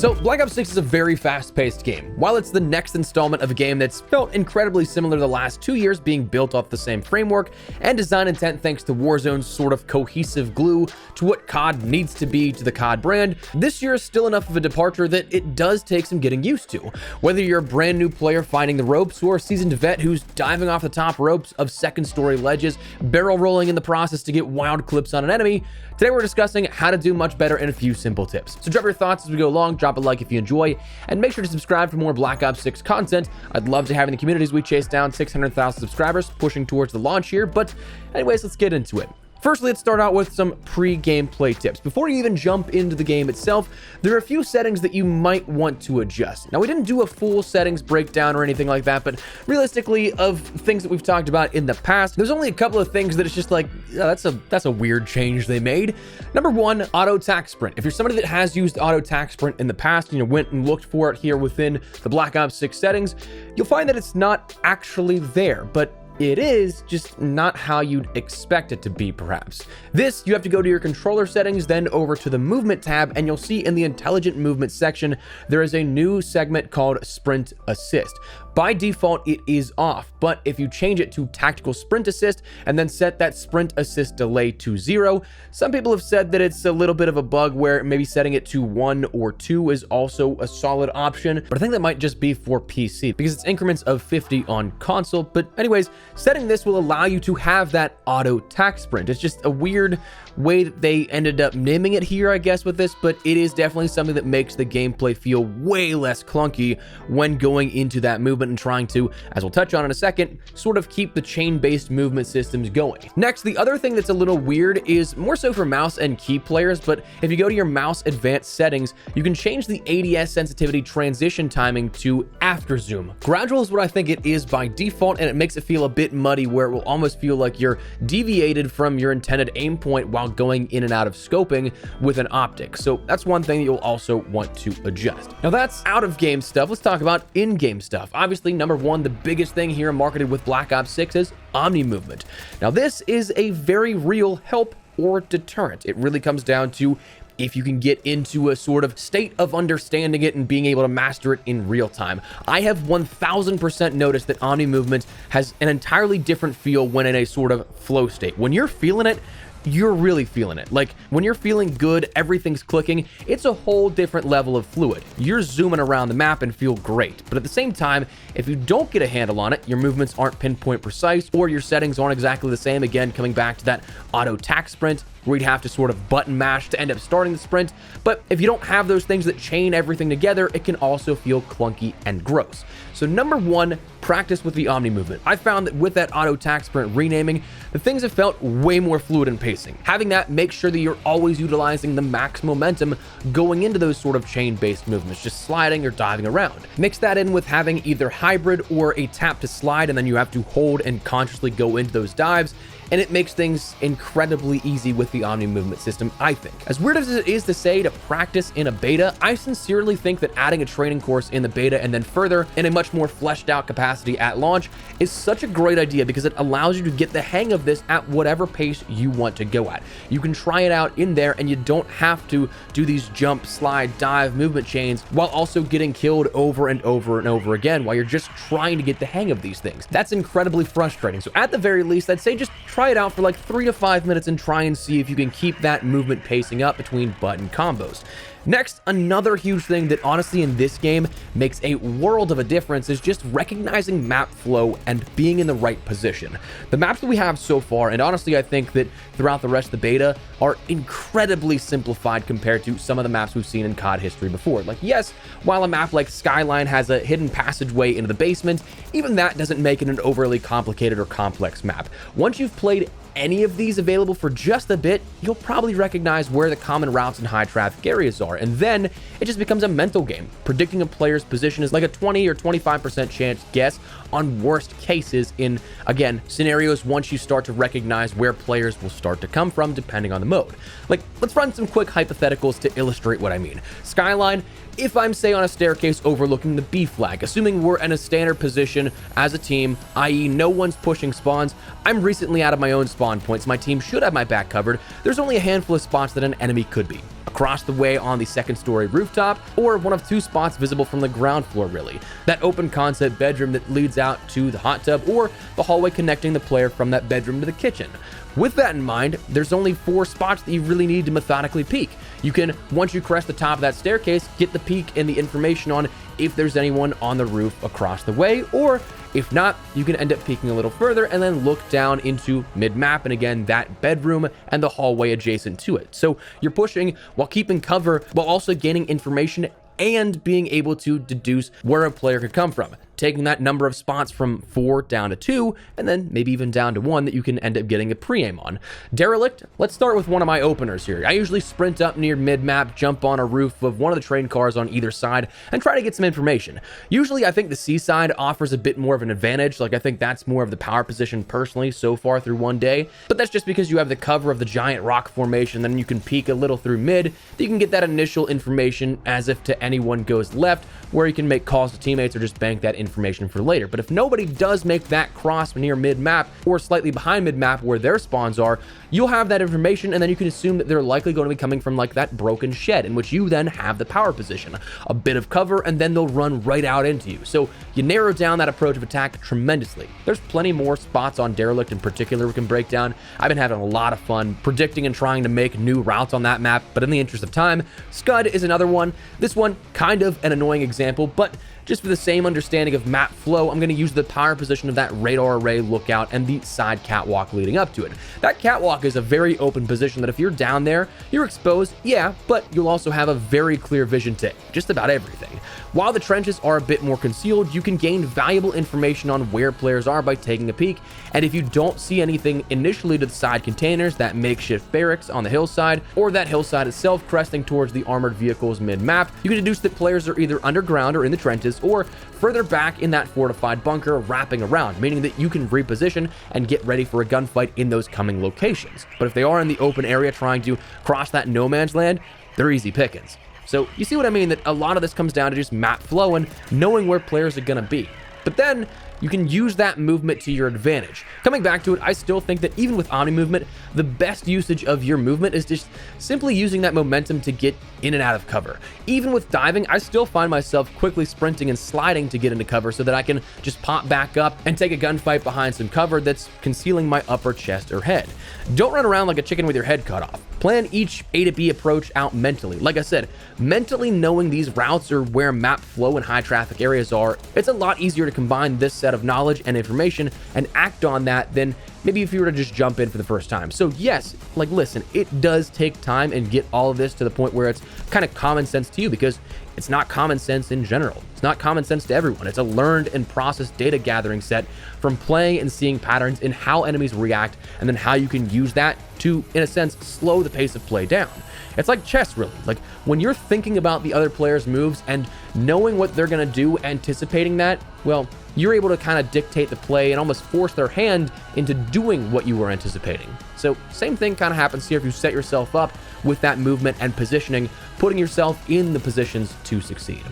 So Black Ops 6 is a very fast-paced game. While it's the next installment of a game that's felt incredibly similar to the last 2 years, being built off the same framework and design intent thanks to Warzone's sort of cohesive glue to what COD needs to be to the COD brand, this year is still enough of a departure that it does take some getting used to. Whether you're a brand new player finding the ropes or a seasoned vet who's diving off the top ropes of second-story ledges, barrel rolling in the process to get wild clips on an enemy, today we're discussing how to do much better in a few simple tips. So drop your thoughts as we go along, drop a like if you enjoy, and make sure to subscribe for more Black Ops 6 content. I'd love to have in the community as we chase down 600,000 subscribers, pushing towards the launch here, but anyways, let's get into it. Firstly, let's start out with some pre-gameplay tips. Before you even jump into the game itself, there are a few settings that you might want to adjust. Now, we didn't do a full settings breakdown or anything like that, but realistically, of things that we've talked about in the past, there's only a couple of things that it's just like, yeah, that's a weird change they made. Number one, auto tac sprint. If you're somebody that has used auto tac sprint in the past, went and looked for it here within the Black Ops 6 settings, you'll find that it's not actually there, but it is just not how you'd expect it to be, perhaps. This, you have to go to your controller settings, then over to the movement tab, and you'll see in the intelligent movement section, there is a new segment called Sprint Assist. By default, it is off, but if you change it to Tactical Sprint Assist and then set that Sprint Assist delay to 0, some people have said that it's a little bit of a bug where maybe setting it to 1 or 2 is also a solid option, but I think that might just be for PC because it's increments of 50 on console. But anyways, setting this will allow you to have that auto tac sprint. It's just a weird way that they ended up naming it here, I guess, with this, but it is definitely something that makes the gameplay feel way less clunky when going into that movement and trying to, as we'll touch on in a second, sort of keep the chain-based movement systems going. Next, the other thing that's a little weird is more so for mouse and key players, but if you go to your mouse advanced settings, you can change the ADS sensitivity transition timing to after zoom. Gradual is what I think it is by default, and it makes it feel a bit muddy where it will almost feel like you're deviated from your intended aim point while going in and out of scoping with an optic. So that's one thing that you'll also want to adjust. Now that's out of game stuff. Let's talk about in-game stuff. Obviously, number one, the biggest thing here marketed with Black Ops 6 is Omnimovement. Now this is a very real help or deterrent. It really comes down to if you can get into a sort of state of understanding it and being able to master it in real time. I have 1000% noticed that Omnimovement has an entirely different feel when in a sort of flow state. When you're feeling it, you're really feeling it. Like when you're feeling good, everything's clicking, it's a whole different level of fluid. You're zooming around the map and feel great. But at the same time, if you don't get a handle on it, your movements aren't pinpoint precise or your settings aren't exactly the same, again, coming back to that auto tac sprint, where you'd have to sort of button mash to end up starting the sprint. But if you don't have those things that chain everything together, it can also feel clunky and gross. So number one, practice with the Omnimovement. I found that with that auto tac sprint renaming, the things have felt way more fluid in pacing. Having that, make sure that you're always utilizing the max momentum going into those sort of chain-based movements, just sliding or diving around. Mix that in with having either hybrid or a tap to slide, and then you have to hold and consciously go into those dives, and it makes things incredibly easy with the Omnimovement system, I think. As weird as it is to say to practice in a beta, I sincerely think that adding a training course in the beta and then further in a much more fleshed out capacity at launch is such a great idea because it allows you to get the hang of this at whatever pace you want to go at. You can try it out in there and you don't have to do these jump, slide, dive movement chains while also getting killed over and over and over again while you're just trying to get the hang of these things. That's incredibly frustrating. So at the very least, I'd say just try it out for like 3 to 5 minutes and try and see if you can keep that movement pacing up between button combos. Next, another huge thing that honestly in this game makes a world of a difference is just recognizing map flow and being in the right position. The maps that we have so far, and honestly I think that throughout the rest of the beta, are incredibly simplified compared to some of the maps we've seen in COD history before. Like yes, while a map like Skyline has a hidden passageway into the basement, even that doesn't make it an overly complicated or complex map. Once you've played any of these available for just a bit, you'll probably recognize where the common routes and high traffic areas are, and then it just becomes a mental game. Predicting a player's position is like a 20 or 25% chance guess on worst cases in, again, scenarios once you start to recognize where players will start to come from depending on the mode. Like, let's run some quick hypotheticals to illustrate what I mean. Skyline, if I'm, say, on a staircase overlooking the B flag, assuming we're in a standard position as a team, i.e. no one's pushing spawns, I'm recently out of my own spawn points, my team should have my back covered, there's only a handful of spots that an enemy could be. across the way on the second story rooftop, or one of 2 spots visible from the ground floor really. That open concept bedroom that leads out to the hot tub, or the hallway connecting the player from that bedroom to the kitchen. With that in mind, there's only 4 spots that you really need to methodically peek. You can, once you crest the top of that staircase, get the peek and the information on if there's anyone on the roof across the way, or if not, you can end up peeking a little further and then look down into mid-map, and again, that bedroom and the hallway adjacent to it. So you're pushing while keeping cover, while also gaining information and being able to deduce where a player could come from, taking that number of spots from 4 down to 2, and then maybe even down to 1 that you can end up getting a pre-aim on. Derelict, let's start with one of my openers here. I usually sprint up near mid-map, jump on a roof of one of the train cars on either side, and try to get some information. Usually, I think the seaside offers a bit more of an advantage. Like, I think that's more of the power position personally so far through one day, but that's just because you have the cover of the giant rock formation, then you can peek a little through mid, that you can get that initial information as if to anyone goes left, where you can make calls to teammates or just bank that information for later. But if nobody does make that cross near mid-map or slightly behind mid-map where their spawns are, you'll have that information, and then you can assume that they're likely going to be coming from like that broken shed in which you then have the power position, a bit of cover, and then they'll run right out into you. So you narrow down that approach of attack tremendously. There's plenty more spots on Derelict in particular we can break down. I've been having a lot of fun predicting and trying to make new routes on that map, but in the interest of time, Scud is another one. This one, kind of an annoying example, but just for the same understanding of map flow, I'm going to use the power position of that radar array lookout and the side catwalk leading up to it. That catwalk is a very open position that if you're down there, you're exposed, yeah, but you'll also have a very clear vision to just about everything. While the trenches are a bit more concealed, you can gain valuable information on where players are by taking a peek, and if you don't see anything initially to the side containers, that makeshift barracks on the hillside, or that hillside itself cresting towards the armored vehicles mid-map, you can deduce that players are either underground or in the trenches, or further back in that fortified bunker wrapping around, meaning that you can reposition and get ready for a gunfight in those coming locations. But if they are in the open area trying to cross that no man's land, they're easy pickings. So you see what I mean, that a lot of this comes down to just map flow and knowing where players are going to be. But then you can use that movement to your advantage. Coming back to it, I still think that even with Omnimovement, the best usage of your movement is just simply using that momentum to get in and out of cover. Even with diving, I still find myself quickly sprinting and sliding to get into cover so that I can just pop back up and take a gunfight behind some cover that's concealing my upper chest or head. Don't run around like a chicken with your head cut off. Plan each A to B approach out mentally. Like I said, mentally knowing these routes or where map flow and high traffic areas are, it's a lot easier to combine this set of knowledge and information and act on that than maybe if you were to just jump in for the first time. So yes, like listen, it does take time and get all of this to the point where it's kind of common sense to you, because it's not common sense in general. It's not common sense to everyone. It's a learned and processed data gathering set from playing and seeing patterns in how enemies react, and then how you can use that to, in a sense, slow the pace of play down. It's like chess, really. Like when you're thinking about the other player's moves and knowing what they're going to do, anticipating that, well, you're able to kind of dictate the play and almost force their hand into doing what you were anticipating. So same thing kind of happens here if you set yourself up with that movement and positioning, putting yourself in the positions to succeed.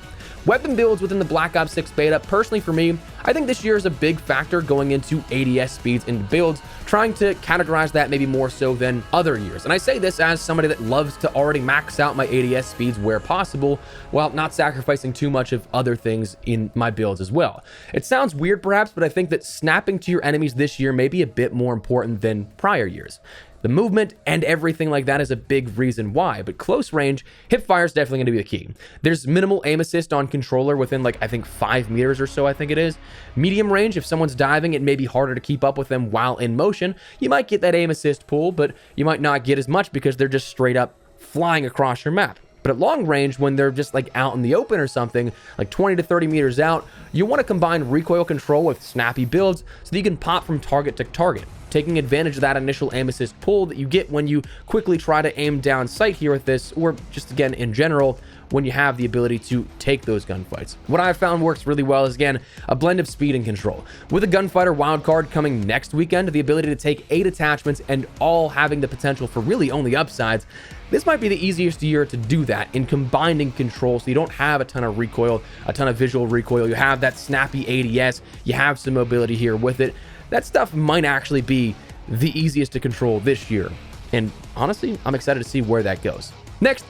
Weapon builds within the Black Ops 6 beta, personally for me, I think this year is a big factor going into ADS speeds into builds, trying to categorize that maybe more so than other years. And I say this as somebody that loves to already max out my ADS speeds where possible, while not sacrificing too much of other things in my builds as well. It sounds weird perhaps, but I think that snapping to your enemies this year may be a bit more important than prior years. The movement and everything like that is a big reason why, but close range, hipfire is definitely going to be the key. There's minimal aim assist on controller within like, I think 5 meters or so, I think it is. Medium range, if someone's diving, it may be harder to keep up with them while in motion. You might get that aim assist pull, but you might not get as much because they're just straight up flying across your map. But at long range, when they're just like out in the open or something, like 20 to 30 meters out, you want to combine recoil control with snappy builds so that you can pop from target to target, taking advantage of that initial aim assist pull that you get when you quickly try to aim down sight here with this, or just again in general, when you have the ability to take those gunfights. What I've found works really well is, again, a blend of speed and control. With a Gunfighter wildcard coming next weekend, the ability to take 8 attachments and all having the potential for really only upsides, this might be the easiest year to do that in combining control, so you don't have a ton of recoil, a ton of visual recoil. You have that snappy ADS, you have some mobility here with it. That stuff might actually be the easiest to control this year. And honestly, I'm excited to see where that goes. Next,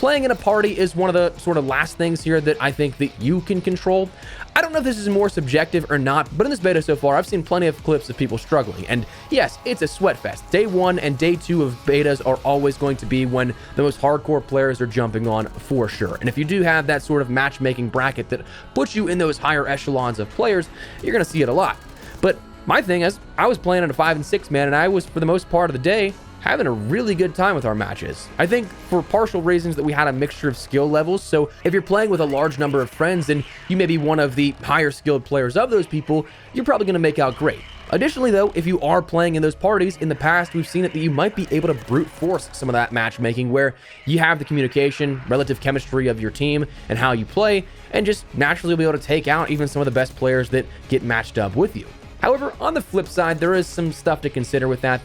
playing in a party is one of the sort of last things here that I think that you can control. I don't know if this is more subjective or not, but in this beta so far, I've seen plenty of clips of people struggling. And yes, it's a sweat fest. Day 1 and day 2 of betas are always going to be when the most hardcore players are jumping on for sure. And if you do have that sort of matchmaking bracket that puts you in those higher echelons of players, you're going to see it a lot. But my thing is, I was playing at a 5 and 6 man, and I was, for the most part of the day, having a really good time with our matches. I think for partial reasons that we had a mixture of skill levels, so if you're playing with a large number of friends and you may be one of the higher skilled players of those people, you're probably going to make out great. Additionally though, if you are playing in those parties, in the past we've seen it that you might be able to brute force some of that matchmaking where you have the communication, relative chemistry of your team and how you play, and just naturally be able to take out even some of the best players that get matched up with you. However, on the flip side, there is some stuff to consider with that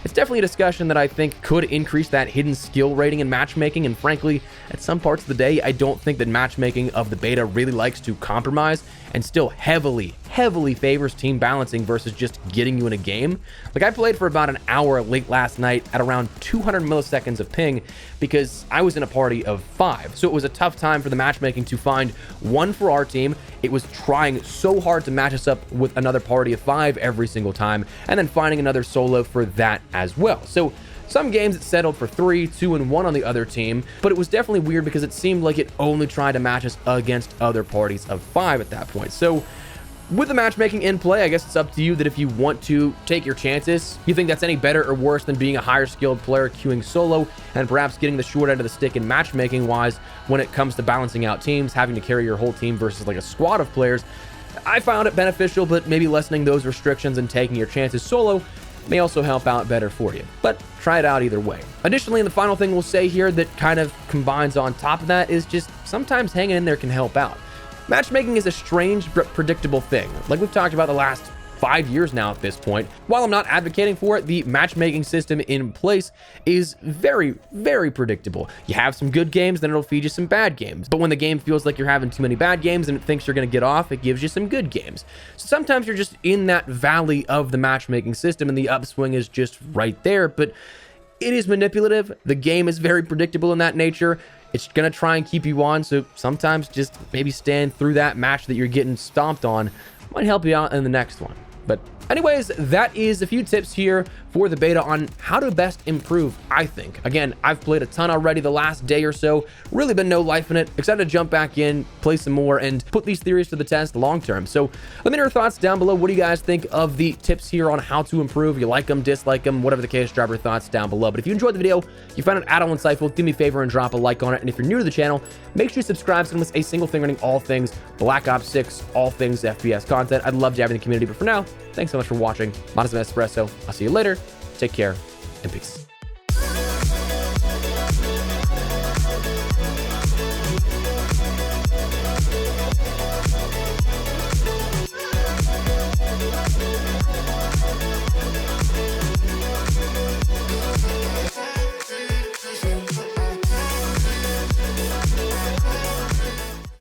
it's definitely a discussion that I think could increase that hidden skill rating in matchmaking, and frankly, at some parts of the day, I don't think that matchmaking of the beta really likes to compromise and still heavily favors team balancing versus just getting you in a game. Like, I played for about an hour late last night at around 200 milliseconds of ping because I was in a party of 5. So it was a tough time for the matchmaking to find one for our team. It was trying so hard to match us up with another party of 5 every single time, and then finding another solo for that as well. So some games it settled for 3, 2, and 1 on the other team, but it was definitely weird because it seemed like it only tried to match us against other parties of 5 at that point. So with the matchmaking in play, I guess it's up to you that if you want to take your chances, you think that's any better or worse than being a higher skilled player queuing solo and perhaps getting the short end of the stick in matchmaking wise when it comes to balancing out teams, having to carry your whole team versus like a squad of players. I found it beneficial, but maybe lessening those restrictions and taking your chances solo may also help out better for you, but try it out either way. Additionally, and the final thing we'll say here that kind of combines on top of that is just sometimes hanging in there can help out. Matchmaking is a strange but predictable thing, like we've talked about the last 5 years now at this point. While I'm not advocating for it, the matchmaking system in place is very predictable. You have some good games, then it'll feed you some bad games. But when the game feels like you're having too many bad games and it thinks you're going to get off, it gives you some good games. So sometimes you're just in that valley of the matchmaking system and the upswing is just right there, but it is manipulative. The game is very predictable in that nature. It's going to try and keep you on, so sometimes just maybe stand through that match that you're getting stomped on might help you out in the next one. But anyways, that is a few tips here for the beta on how to best improve, I think. Again, I've played a ton already the last day or so, really been no life in it, excited to jump back in, play some more, and put these theories to the test long term. So let me know your thoughts down below. What do you guys think of the tips here on how to improve? You like them, dislike them, whatever the case, drop your thoughts down below. But if you enjoyed the video, you found it at all insightful, do me a favor and drop a like on it. And if you're new to the channel, make sure you subscribe so you don't miss a single thing running all things Black Ops 6, all things FPS content. I'd love to have you in the community, but for now, thanks so much for watching. Modest Espresso. I'll see you later. Take care and peace.